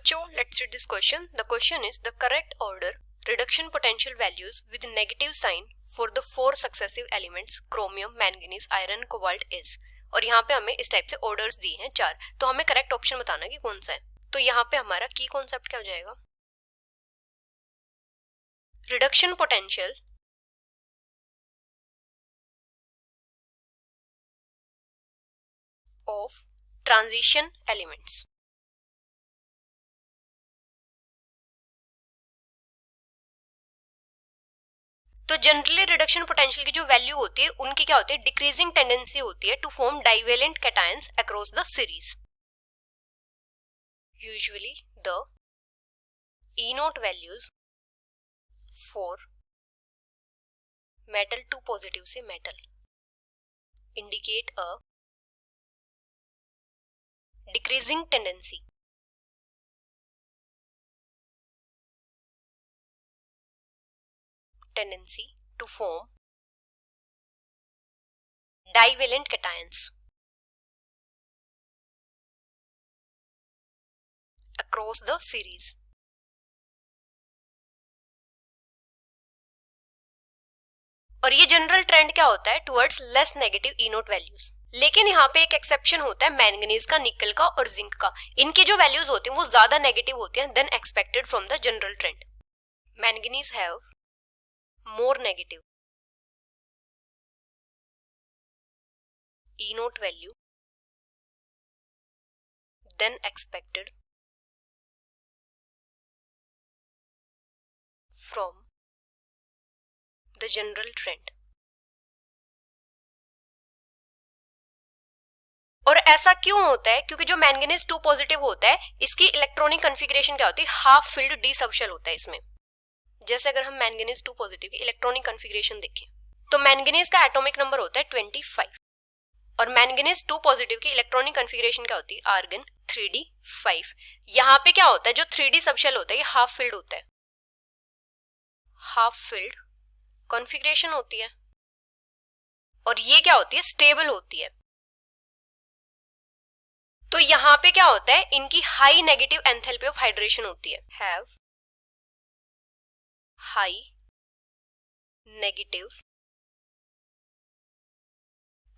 बच्चों, let's read this question. The question is the correct order reduction potential values with negative sign for the four successive elements chromium, manganese, iron, cobalt is. और यहाँ पे हमें इस type से orders दिए हैं 4, तो हमें करेक्ट ऑप्शन बताना कि कौन सा है. तो यहाँ पे हमारा की कॉन्सेप्ट क्या हो जाएगा? Reduction potential of transition elements. तो जनरली रिडक्शन पोटेंशियल की जो वैल्यू होती है उनकी क्या होती है? डिक्रीजिंग टेंडेंसी होती है to form divalent cations across the series. Usually the E not values for metal two positive से metal indicate a decreasing tendency to form divalent cations across the series. और ये जनरल ट्रेंड क्या होता है? Towards less negative E not values. लेकिन यहाँ पे एक एक्सेप्शन होता है मैंगनीज का, निकल का और जिंक का. इनकी जो वैल्यूज होती हैं वो ज्यादा नेगेटिव होती हैं then expected from the general trend. Manganese have more negative E naught value than expected from the general trend. और ऐसा क्यों होता है? क्योंकि जो मैंगनीज 2 पॉजिटिव होता है इसकी इलेक्ट्रॉनिक कॉन्फ़िगरेशन क्या होती है? हाफ फिल्ड डी सबशेल होता है इसमें. जैसे अगर हम मैंगनीज 2 पॉजिटिव की इलेक्ट्रॉनिक कॉन्फ़िगरेशन देखें तो मैंगनीज का एटॉमिक नंबर होता है 25 और मैंगनीज 2 पॉजिटिव की इलेक्ट्रॉनिक कॉन्फ़िगरेशन क्या होती है? Argon 3d5. यहाँ पे क्या होता है? जो 3d सबशेल होता है ये हाफ फिल्ड होता है, हाफ फिल्ड कॉन्फ़िगरेशन होती है और ये क्या होती है? स्टेबल होती है. तो यहाँ पे क्या होता है? इनकी high negative enthalpy of hydration होती है. Have high negative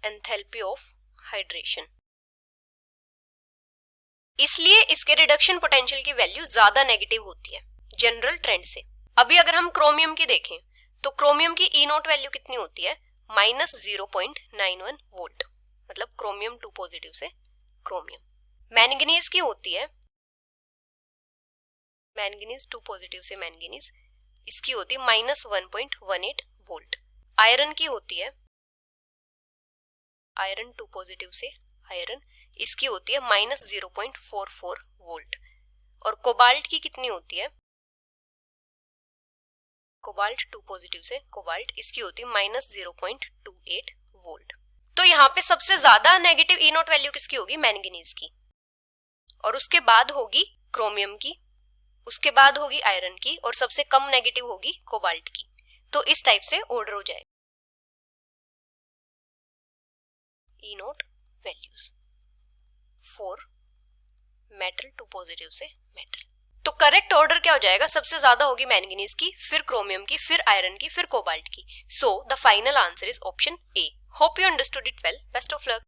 enthalpy of hydration. इसलिए इसके रिडक्शन पोटेंशियल की वैल्यू ज्यादा नेगेटिव होती है जनरल ट्रेंड से. अभी अगर हम क्रोमियम की देखें तो क्रोमियम की ई नोट वैल्यू कितनी होती है? -0.91 वोल्ट, मतलब क्रोमियम 2 पॉजिटिव से क्रोमियम. मैंगनीज की होती है, मैंगनीज 2 पॉजिटिव से मैंगनीज, इसकी होती है -1.18 वोल्ट. आयरन की होती है, आयरन 2 पॉजिटिव से आयरन, इसकी होती है -0.44 वोल्ट. और कोबाल्ट की कितनी होती है? कोबाल्ट 2 पॉजिटिव से कोबाल्ट, इसकी होती है -0.28 वोल्ट. तो यहाँ पे सबसे ज्यादा नेगेटिव ई नोट वैल्यू किसकी होगी? मैंगनीज की. और उसके बाद होगी क्रोमियम की, उसके बाद होगी आयरन की और सबसे कम नेगेटिव होगी कोबाल्ट की. तो इस टाइप से ऑर्डर हो जाए E not values for metal 2 positive से मेटल. तो करेक्ट ऑर्डर क्या हो जाएगा? सबसे ज्यादा होगी मैंगनीज की, फिर क्रोमियम की, फिर आयरन की, फिर कोबाल्ट की. So the final answer is option A. Hope you understood it well. Best of luck.